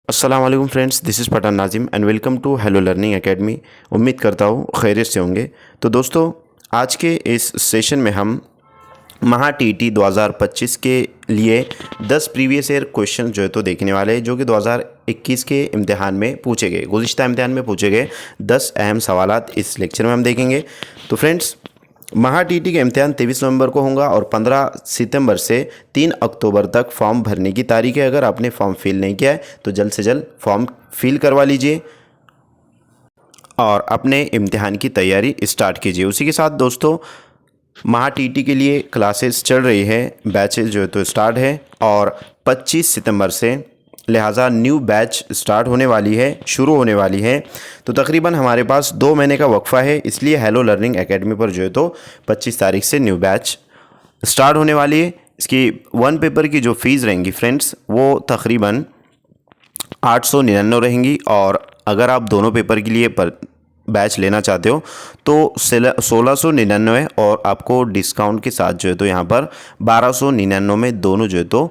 अस्सलाम वालेकुम friends, this is Pathan Nazim and welcome to hello learning academy. उम्मीद करता हूँ खैरियत से होंगे। तो दोस्तों, आज के इस सेशन में हम महा टीटी 2025 के लिए 10 प्रीवियस ईयर क्वेश्चन जो है तो देखने वाले हैं, जो कि 2021 के इम्तिहान में पूछे गए, गुज़िश्ता इम्तिहान में पूछे गए 10 अहम सवालात इस लेक्चर में हम देखेंगे। तो फ्रेंड्स, महा टीटी का इम्तिहान 23 नवंबर को होगा और 15 सितंबर से 3 अक्टूबर तक फॉर्म भरने की तारीख है। अगर आपने फॉर्म फिल नहीं किया है तो जल्द से जल्द फॉर्म फिल करवा लीजिए और अपने इम्तिहान की तैयारी स्टार्ट कीजिए। उसी के साथ दोस्तों, महा टीटी के लिए क्लासेस चल रही है, बैचेस जो है तो स्टार्ट है और 25 सितंबर से लिहाजा न्यू बैच स्टार्ट होने वाली है, शुरू होने वाली है। तो तकरीबन हमारे पास 2 महीने का वक्फ़ा है, इसलिए हेलो लर्निंग एकेडमी पर जो है तो 25 तारीख से न्यू बैच स्टार्ट होने वाली है। इसकी 1 पेपर की जो फ़ीस रहेंगी फ्रेंड्स, वो तकरीबन 899 रहेंगी और अगर आप दोनों पेपर के लिए बैच लेना चाहते हो तो 1699 और आपको डिस्काउंट के साथ जो है तो यहाँ पर 1299 में दोनों जो है तो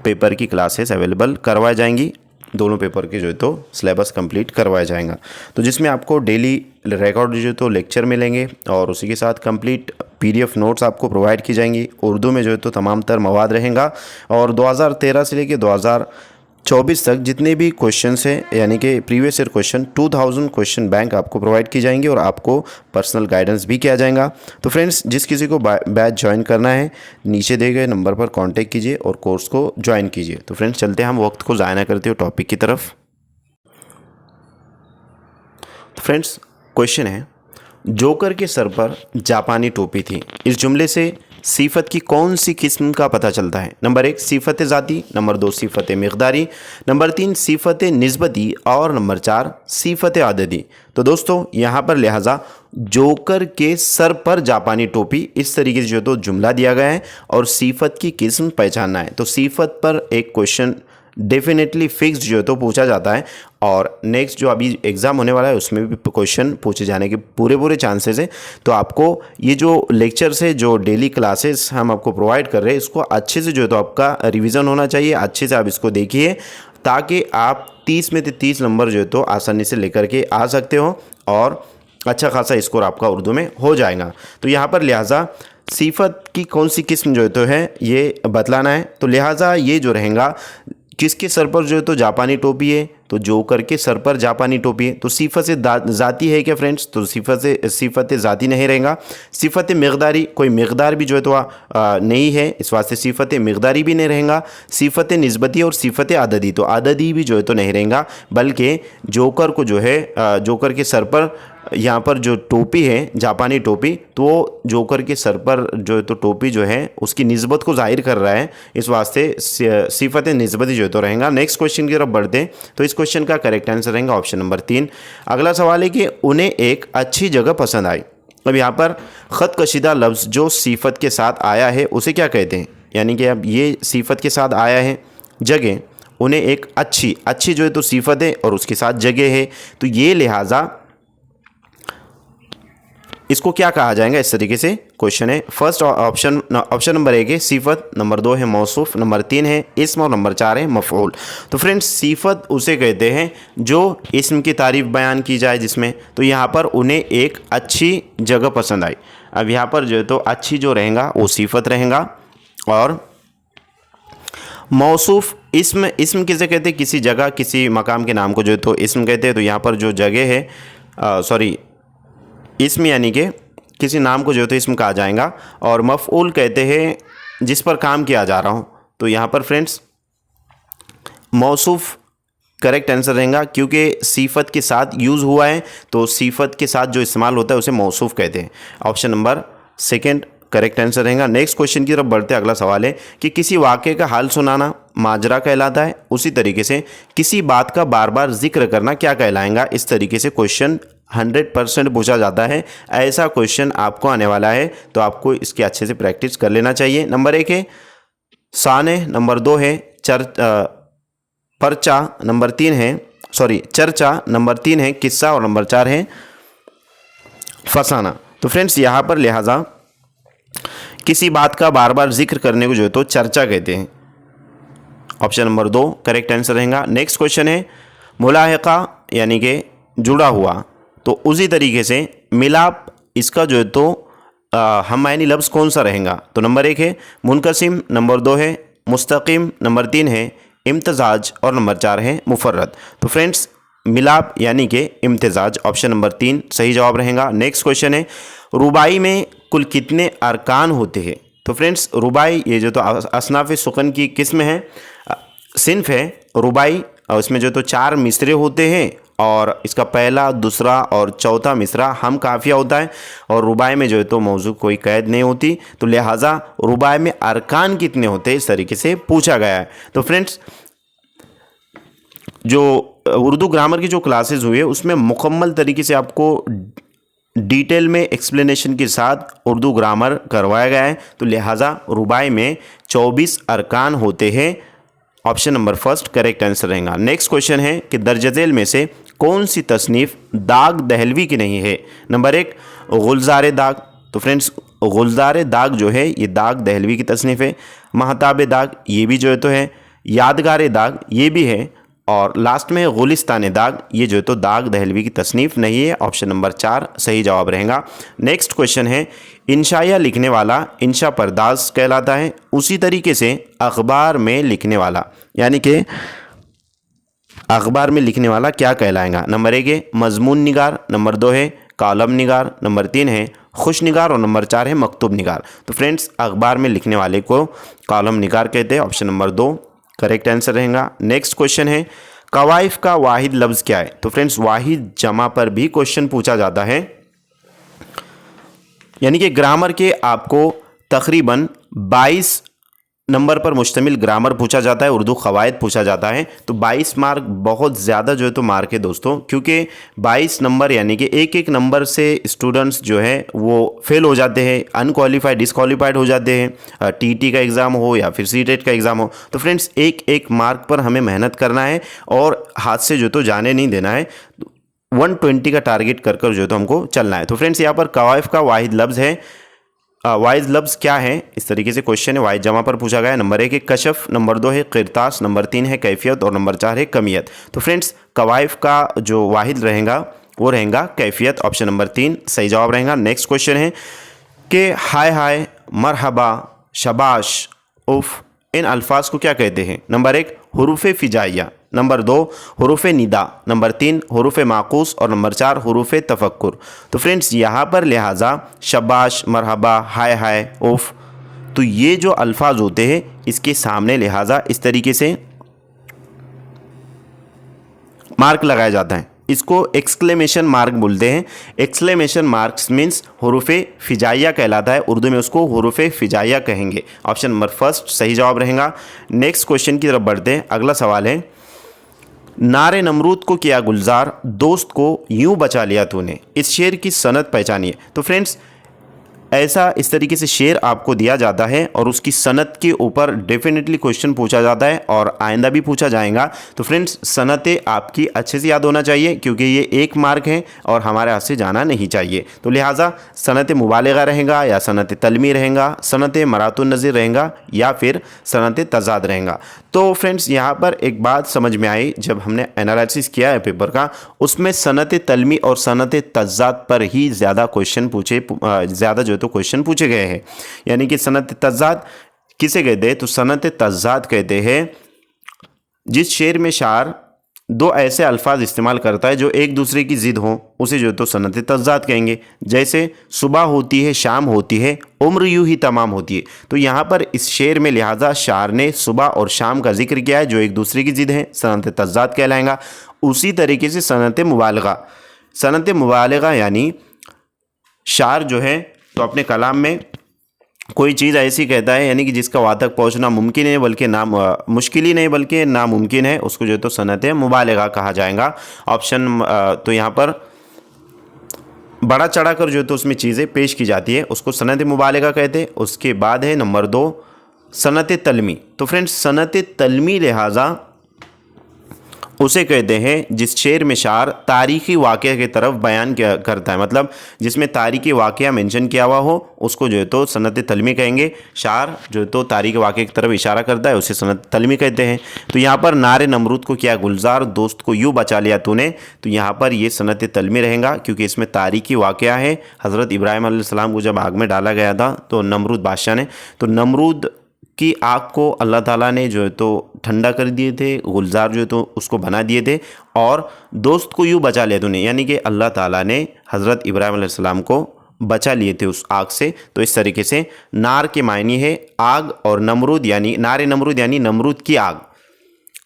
पेपर की क्लासेस अवेलेबल करवाई जाएंगी। दोनों पेपर के जो है तो सिलेबस कंप्लीट करवाया जाएगा, तो जिसमें आपको डेली रिकॉर्ड जो है तो लेक्चर मिलेंगे और उसी के साथ कंप्लीट PDF नोट्स आपको प्रोवाइड की जाएंगी। उर्दू में जो है तो तमाम तर मवाद रहेगा और 2013 से लेकर 2024 तक जितने भी क्वेश्चंस हैं, यानी कि previous year question 2000 question bank आपको प्रोवाइड की जाएंगी और आपको पर्सनल गाइडेंस भी किया जाएगा। तो फ्रेंड्स, जिस किसी को बैच ज्वाइन करना है, नीचे दिए गए नंबर पर कांटेक्ट कीजिए और कोर्स को ज्वाइन कीजिए। तो फ्रेंड्स, चलते हैं हम वक्त को ज़ाया ना करते हुए टॉपिक की तरफ। तो फ्रेंड्स, क्वेश्चन है, जोकर के सर पर जापानी टोपी थी, इस जुमले से सिफत की कौन सी किस्म का पता चलता है? नंबर 1 सिफत ज़ाती, नंबर 2 सिफत मिक़दारी, नंबर 3 सिफत निस्बती और नंबर 4 सिफत आददी। तो दोस्तों, यहाँ पर लिहाजा जोकर के सर पर जापानी टोपी, इस तरीके से जो तो जुमला दिया गया है और सिफत की किस्म पहचानना है। तो सिफत पर एक क्वेश्चन डेफिनेटली फिक्स्ड जो है तो पूछा जाता है और नेक्स्ट जो अभी एग्ज़ाम होने वाला है उसमें भी क्वेश्चन पूछे जाने के पूरे चांसेस हैं। तो आपको ये जो लेक्चर्स है, जो डेली क्लासेस हम आपको प्रोवाइड कर रहे हैं, इसको अच्छे से जो है तो आपका रिवीजन होना चाहिए। अच्छे से आप इसको देखिए ताकि आप 30 में से 30 नंबर जो है तो आसानी से लेकर के आ सकते हो और अच्छा खासा स्कोर आपका उर्दू में हो जाएगा। तो यहाँ पर लिहाजा सिफत की कौन सी किस्म जो है तो है ये बतलाना है। तो लिहाजा ये जो रहेगा, किसके सर पर जो है तो जापानी टोपी है, तो जोकर के सर पर जापानी टोपी है। तो सिफत से ज़ाती है क्या फ्रेंड्स? तो सिफत ज़ाती नहीं रहेगा। सिफत मिक़दारी, कोई मिक़दार भी जो है तो नहीं है, इस वास्ते सिफत मिक़दारी भी नहीं रहेगा। सिफत निस्बती और सिफत आददी, तो आददी भी जो है तो नहीं रहेगा, बल्कि जोकर को जो है जोकर के सर पर यहाँ पर जो टोपी है जापानी टोपी, तो जोकर के सर पर जो है तो टोपी जो है उसकी निस्बत को जाहिर कर रहा है, इस वास्ते सिफत निस्बती जो है तो रहेगा। नेक्स्ट क्वेश्चन की तरफ बढ़ते हैं। तो इस क्वेश्चन का करेक्ट आंसर रहेगा ऑप्शन नंबर 3। अगला सवाल है कि उन्हें एक अच्छी जगह पसंद आई। अब यहाँ पर ख़त कशीदा लफ्ज़ जो सिफत के साथ आया है उसे क्या कहते हैं? यानी कि अब ये सिफत के साथ आया है जगह, उन्हें एक अच्छी जो है तो सिफत है और उसके साथ जगह है, तो ये लिहाजा इसको क्या कहा जाएगा? इस तरीके से क्वेश्चन है। फर्स्ट ऑप्शन नंबर 1 है सिफत, नंबर 2 है मौसूफ, नंबर 3 है इस्म और नंबर 4 है मफ़ऊल। तो फ्रेंड्स, सिफत उसे कहते हैं जो इस्म की तारीफ़ बयान की जाए जिसमें, तो यहाँ पर उन्हें एक अच्छी जगह पसंद आई। अब यहाँ पर जो है तो अच्छी जो रहेगा वो सिफत रहेगा और मौसूफ इस्म किसे कहते हैं? किसी जगह, किसी मकाम के नाम को जो है तो इस्म कहते हैं। तो यहाँ पर जो जगह है इस्म यानी कि किसी नाम को जो है तो इस्म कहा जाएगा और मफ़ऊल कहते हैं जिस पर काम किया जा रहा हो। तो यहाँ पर फ्रेंड्स मौसूफ करेक्ट आंसर रहेगा, क्योंकि सिफत के साथ यूज़ हुआ है, तो सिफत के साथ जो इस्तेमाल होता है उसे मौसूफ कहते हैं। ऑप्शन नंबर 2 करेक्ट आंसर रहेगा। नेक्स्ट क्वेश्चन की तरफ बढ़ते हैं। अगला सवाल है कि किसी वाक़े का हाल सुनाना माजरा कहलाता है, उसी तरीके से किसी बात का बार बार जिक्र करना क्या कहलाएगा? इस तरीके से क्वेश्चन 100% पूछा जाता है। ऐसा क्वेश्चन आपको आने वाला है, तो आपको इसकी अच्छे से प्रैक्टिस कर लेना चाहिए। नंबर 1 है साने, नंबर 2 है पर्चा, नंबर 3 है चर्चा, नंबर 3 है किस्सा और नंबर 4 है फसाना। तो फ्रेंड्स, यहाँ पर लिहाजा किसी बात का बार बार जिक्र करने को जो है तो चर्चा कहते हैं ऑप्शन नंबर 2 करेक्ट आंसर रहेगा। नेक्स्ट क्वेश्चन है मुलाहिका यानी कि जुड़ा हुआ, तो उसी तरीके से मिलाप, इसका जो है तो हम यानी लफ्ज़ कौन सा रहेगा? तो नंबर 1 है मुनकसिम, नंबर 2 है मुस्तकीम, नंबर 3 है इम्तजाज और नंबर 4 है मुफर्रद। तो फ्रेंड्स मिलाप यानी कि इम्तिजाज, ऑप्शन नंबर 3 सही जवाब रहेगा। नेक्स्ट क्वेश्चन है रुबाई में कुल कितने अरकान होते हैं? तो फ्रेंड्स रुबाई ये जो तो असनाफ़ सुकन की किस्म है, सिन्फ है रुबाई, और इसमें जो तो 4 मिसरे होते हैं और इसका पहला, दूसरा और चौथा मिसरा हम काफ़िया होता है, और रुबाई में जो है तो मौजू कोई कैद नहीं होती, तो लिहाजा रुबाई में अरकान कितने होते हैं इस तरीके से पूछा गया है। तो फ्रेंड्स जो उर्दू ग्रामर की जो क्लासेस हुई है उसमें मुकम्मल तरीके से आपको डिटेल में एक्सप्लेनेशन के साथ उर्दू ग्रामर करवाया गया है, तो लिहाजा रुबाई में 24 अरकान होते हैं, option number first correct answer रहेगा। नेक्स्ट क्वेश्चन है कि दर्ज झेल में से कौन सी तसनीफ़ दाग दहलवी की नहीं है? नंबर 1 गुलजार दाग, तो फ्रेंड्स गुलजार दाग जो है ये दाग दहलवी की तसनीफ़ है। महताब दाग ये भी जो है तो है, यादगार दाग ये भी है, और लास्ट में गुलिस्तान दाग ये जो है तो दाग दहलवी की तसनीफ़ नहीं है, ऑप्शन नंबर 4 सही जवाब रहेगा। नेक्स्ट क्वेश्चन है इंशाया लिखने वाला इंशा पर्दाज कहलाता है, उसी तरीके से अखबार में लिखने वाला यानी कि अखबार में लिखने वाला क्या कहलाएगा? नंबर 1 है मजमून निगार, नंबर 2 है कालम निगार, नंबर 3 है खुश निगार और नंबर 4 है मकतूब निगार। तो फ्रेंड्स अखबार में लिखने वाले को कालम निगार कहते हैं, ऑप्शन नंबर 2 करेक्ट आंसर रहेगा। नेक्स्ट क्वेश्चन है कवाइफ का वाहिद लफ्ज़ क्या है? तो फ्रेंड्स वाहिद जमा पर भी क्वेश्चन पूछा जाता है, यानी कि ग्रामर के आपको तकरीबन 22 नंबर पर मुश्तमिल ग्रामर पूछा जाता है, उर्दू क़वायद पूछा जाता है, तो 22 मार्क बहुत ज़्यादा जो है तो मार्क है दोस्तों, क्योंकि 22 नंबर यानी कि एक एक नंबर से स्टूडेंट्स जो है वो फेल हो जाते हैं, अनक्वालिफाइड डिसक्वालीफाइड हो जाते हैं, टीटी का एग्ज़ाम हो या फिर सीटेट का एग्ज़ाम हो। तो फ्रेंड्स एक एक मार्क पर हमें मेहनत करना है और हाथ से जो तो जाने नहीं देना है, 120 का टारगेट कर कर जो तो हमको चलना है। तो फ्रेंड्स यहाँ पर कवाइफ का वाहिद लफ्ज़ है, वाइज लफ्ज़ क्या है इस तरीके से क्वेश्चन है, वाइज जमा पर पूछा गया है। नंबर 1 है कशफ, नंबर 2 है किरतास, नंबर 3 है कैफियत और नंबर 4 है कमियत। तो फ्रेंड्स कवाइफ का जो वाहिद रहेगा वो रहेगा कैफियत, ऑप्शन नंबर 3 सही जवाब रहेगा। नेक्स्ट क्वेश्चन है कि हाय हाय, मरहबा, शबाश, उफ इन अल्फाज को क्या कहते हैं? नंबर 1 हुरूफ फिजाइया, नंबर 2 हुरूफ निदा, नंबर 3 हुरूफ माकूस और नंबर 4 हुरूफ तफक्कुर। तो फ्रेंड्स यहाँ पर लिहाजा शबाश, मरहबा, हाय हाय, उफ, तो ये जो अल्फाज होते हैं इसके सामने लिहाजा इस तरीके से मार्क लगाया जाता है, इसको एक्सक्लेमेशन मार्क बोलते हैं। एक्सक्लेमेशन मार्क्स मीन्स हुरूफ फिजाइया कहलाता है, उर्दू में उसको हुरूफ फिजाइया कहेंगे, ऑप्शन नंबर फर्स्ट सही जवाब रहेगा। नेक्स्ट क्वेश्चन की तरफ बढ़ते हैं। अगला सवाल है नारे नमरूद को किया गुलजार, दोस्त को यूं बचा लिया तूने, इस शेर की सनद पहचानिए। तो फ्रेंड्स ऐसा इस तरीके से शेर आपको दिया जाता है और उसकी सनद के ऊपर डेफिनेटली क्वेश्चन पूछा जाता है और आइंदा भी पूछा जाएगा। तो फ्रेंड्स सनतें आपकी अच्छे से याद होना चाहिए क्योंकि ये 1 मार्क है और हमारे हाथ से जाना नहीं चाहिए। तो लिहाजा सनत मुबालिगा रहेगा या सनत तलमी रहेगा, सनत मरातुन नज़ीर रहेगा या फिर सनत तजाद रहेगा। तो फ्रेंड्स यहाँ पर एक बात समझ में आई जब हमने एनालिसिस किया है पेपर का, उसमें सनत तलमी और सनत तजाद पर ही ज़्यादा क्वेश्चन ज़्यादा जो तो क्वेश्चन पूछे गए हैं। यानी कि सनत तजाद किसे कहते हैं? तो सनत तजाद कहते हैं जिस शेर में शार 2 ऐसे अल्फाज इस्तेमाल करता है जो एक दूसरे की ज़िद हो, उसे जो तो सनत तजाद कहेंगे। जैसे सुबह होती है, शाम होती है, उम्र यूं ही तमाम होती है। तो यहाँ पर इस शेर में लिहाजा शार ने सुबह और शाम का जिक्र किया है जो एक दूसरे की ज़िद है, सनत तजाद कहलाएगा। उसी तरीके से सनत मुबालगा यानी शार जो है तो अपने कलाम में कोई चीज़ ऐसी कहता है यानी कि जिसका वहाँ तक पहुँचना मुमकिन है बल्कि मुश्किल ही नहीं बल्कि नामुमकिन है, उसको जो तो सनत मुबालगा कहा जाएगा। ऑप्शन तो यहाँ पर बड़ा चढ़ा कर जो तो उसमें चीज़ें पेश की जाती है उसको सनत मुबालगा कहते हैं। उसके बाद है नंबर 2 सनत तलमी। तो फ्रेंड्स सनत तलमी लिहाजा उसे कहते हैं जिस शेर में शार तारीखी वाक़या की तरफ बयान करता है, मतलब जिसमें तारीखी वाक़या मेंशन किया हुआ हो उसको जो है तो सनत तलमी कहेंगे। शार जो है तो तारीखी वाक़े की तरफ इशारा करता है उसे सनत तलमी कहते हैं। तो यहाँ पर नारे नमरूद को क्या गुलजार दोस्त को यूँ बचा लिया तूने, तो यहाँ पर ये सनत तलमी रहेगा क्योंकि इसमें तारीखी वाक़या है। हज़रत इब्राहीम अलैहिस्सलाम को जब आग में डाला गया था तो नमरूद बादशाह ने, तो नमरूद कि आग को अल्लाह ताला ने जो है तो ठंडा कर दिए थे, गुलजार जो है तो उसको बना दिए थे, और दोस्त को यूँ बचा लिया तूने, यानी कि अल्लाह ताला ने हज़रत इब्राहीम अलैहिस्सलाम को बचा लिए थे उस आग से। तो इस तरीके से नार के मायने है आग, और नमरूद यानी नारे नमरूद यानी नमरूद की आग,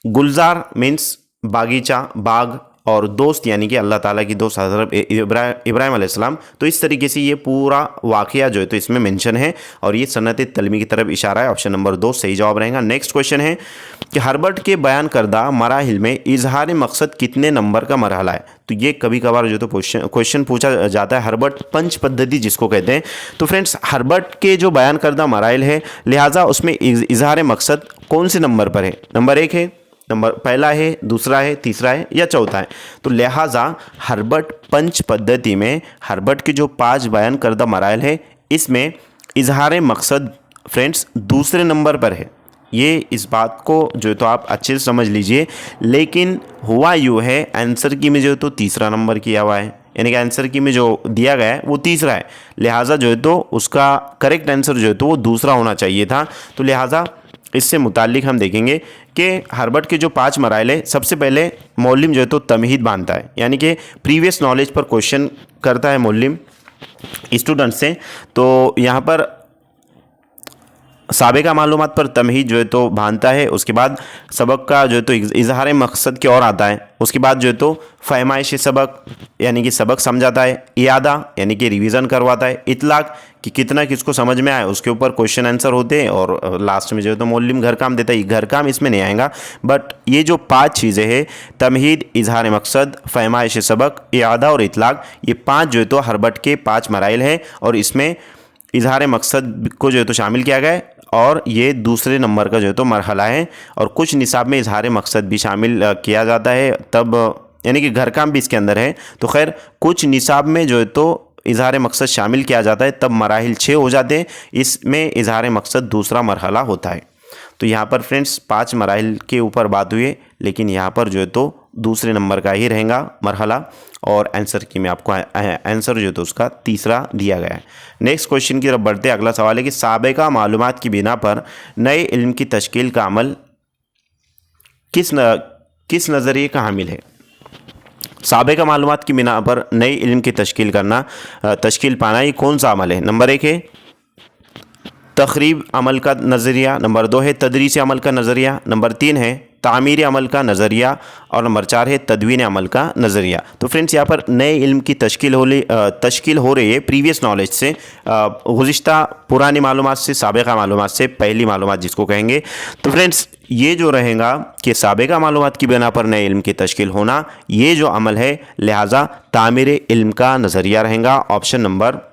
गुलजार मीन्स बागीचा बाग, और दोस्त यानी कि अल्लाह ताला की दोस्त हज़रत इब्राहीम अलैहिस्सलाम। तो इस तरीके से ये पूरा वाक़या जो है तो इसमें मेंशन है और ये सनत तलमी की तरफ इशारा है। ऑप्शन नंबर 2 सही जवाब रहेगा। नेक्स्ट क्वेश्चन है कि हर्बर्ट के बयान करदा मराहिल में इजहार मकसद कितने नंबर का मरहला है। तो ये कभी कभार जो तो क्वेश्चन पूछा जाता है, हर्बर्ट पंच पद्धति जिसको कहते हैं। तो फ्रेंड्स हर्बर्ट के जो बयान करदा मराहिल है, लिहाजा उसमें इजहार मकसद कौन से नंबर पर है। नंबर 1 है, नंबर पहला है, दूसरा है, तीसरा है या चौथा है। तो लिहाजा हर्बर्ट पंच पद्धति में हर्बर्ट के जो 5 बयान करदा मराइल है इसमें इजहार मकसद फ्रेंड्स दूसरे नंबर पर है। ये इस बात को जो तो आप अच्छे से समझ लीजिए, लेकिन हुआ यूँ है आंसर की में जो तो तीसरा नंबर किया हुआ है, यानी कि आंसर की में जो दिया गया है वो तीसरा है। लिहाजा जो है तो उसका करेक्ट आंसर जो है तो वो दूसरा होना चाहिए था। तो लिहाजा इससे मुताल्लिक हम देखेंगे कि हर्बर्ट के जो 5 मराइल है, सबसे पहले मौलिम जो है तो तमहीद बांधता है, यानी कि प्रीवियस नॉलेज पर क्वेश्चन करता है मौलिम स्टूडेंट से। तो यहाँ पर साबिका मालूमात पर तमहीद जो है तो बांधता है। उसके बाद सबक का जो है तो इजहार मकसद की ओर आता है। उसके बाद जो है तो फहमाइश सबक यानी कि सबक समझाता है, इयादा यानी कि रिवीजन करवाता है, इतलाक कि कितना किसको समझ में आए उसके ऊपर क्वेश्चन आंसर होते हैं, और लास्ट में जो है तो मौलिम घर काम देता है। घर काम इसमें नहीं आएगा, बट ये जो 5 चीज़ें हैं तमहीद, इजहार मकसद, फहमाइश सबक, इयादा और इतलाक, ये 5 जो है तो हर्बर्ट के 5 मराइल हैं और इसमें इजहार मकसद को जो है तो शामिल किया गया है और ये दूसरे नंबर का जो है तो मरहला है। और कुछ निसाब में इजहार मकसद भी शामिल किया जाता है, तब यानी कि घर काम भी इसके अंदर है। तो खैर कुछ निसाब में जो है तो इजहार मकसद शामिल किया जाता है, तब मराहिल 6 हो जाते हैं, इसमें इजहार मकसद दूसरा मरहला होता है। तो यहाँ पर फ्रेंड्स 5 मराहिल के ऊपर बात हुई है, लेकिन यहाँ पर जो है तो दूसरे नंबर का ही रहेगा मरहला, और आंसर की में आपको आंसर जो है तो उसका तीसरा दिया गया है। नेक्स्ट क्वेश्चन की तरफ बढ़ते हैं। अगला सवाल है कि साबिका मालूमात की बिना पर नए इल्म की तश्कील का अमल किस नज़रिए का हामिल है। साबिका मालूमात की बिना पर नई इल्म की तश्कील पाना ये कौन सा अमल है। नंबर 1 है तखरीब अमल का नज़रिया, नंबर 2 है तदरीसी अमल का नज़रिया, नंबर 3 है तामीर अमल का नज़रिया, और नंबर 4 है तदवीन अमल का नज़रिया। तो फ्रेंड्स यहाँ पर नए इल्म की तश्कील हो रही है प्रीवियस नॉलेज से, गुज़िश्ता पुरानी मालूमात से, साबिका मालूमात से, पहली मालूमात जिसको कहेंगे। तो फ्रेंड्स ये जो रहेगा कि साबिका मालूमात की बिना पर नए इल्म की तश्कील होना, ये जो अमल है लिहाजा तामीर इल्म का नज़रिया रहेगा। ऑप्शन नंबर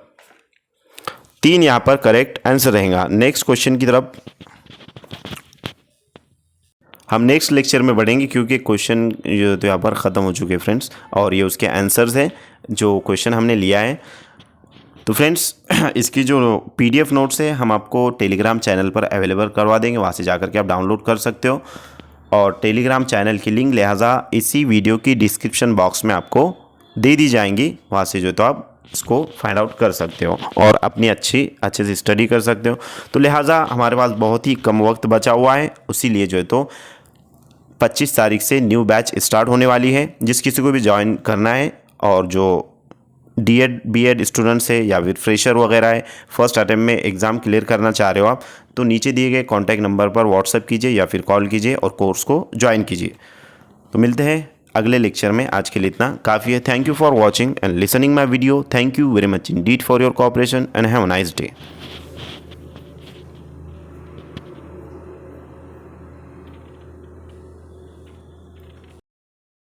3 यहाँ पर करेक्ट आंसर रहेगा। नेक्स्ट क्वेश्चन की तरफ हम नेक्स्ट लेक्चर में बढ़ेंगे, क्योंकि क्वेश्चन जो तो यहाँ पर ख़त्म हो चुके हैं फ्रेंड्स, और ये उसके आंसर्स हैं जो क्वेश्चन हमने लिया है। तो फ्रेंड्स इसकी जो PDF नोट्स है हम आपको टेलीग्राम चैनल पर अवेलेबल करवा देंगे, वहाँ से जाकर के आप डाउनलोड कर सकते हो, और टेलीग्राम चैनल की लिंक लिहाजा इसी वीडियो की डिस्क्रिप्शन बॉक्स में आपको दे दी जाएंगी, वहाँ से जो तो आप इसको फाइंड आउट कर सकते हो और अपनी अच्छे से स्टडी कर सकते हो। तो लिहाजा हमारे पास बहुत ही कम वक्त बचा हुआ है, उसी लिए जो है तो 25 तारीख से न्यू बैच स्टार्ट होने वाली है। जिस किसी को भी ज्वाइन करना है, और जो D.Ed B.Ed स्टूडेंट्स है या फिर फ्रेशर वगैरह है, फर्स्ट अटेम्प्ट में एग्ज़ाम क्लियर करना चाह रहे हो आप, तो नीचे दिए गए कॉन्टैक्ट नंबर पर व्हाट्सएप कीजिए या फिर कॉल कीजिए और कोर्स को ज्वाइन कीजिए। तो मिलते हैं अगले लेक्चर में। आज के लिए इतना काफ़ी है। Thank you for watching and listening my video. Thank you very much Indeed for your cooperation and have a nice day.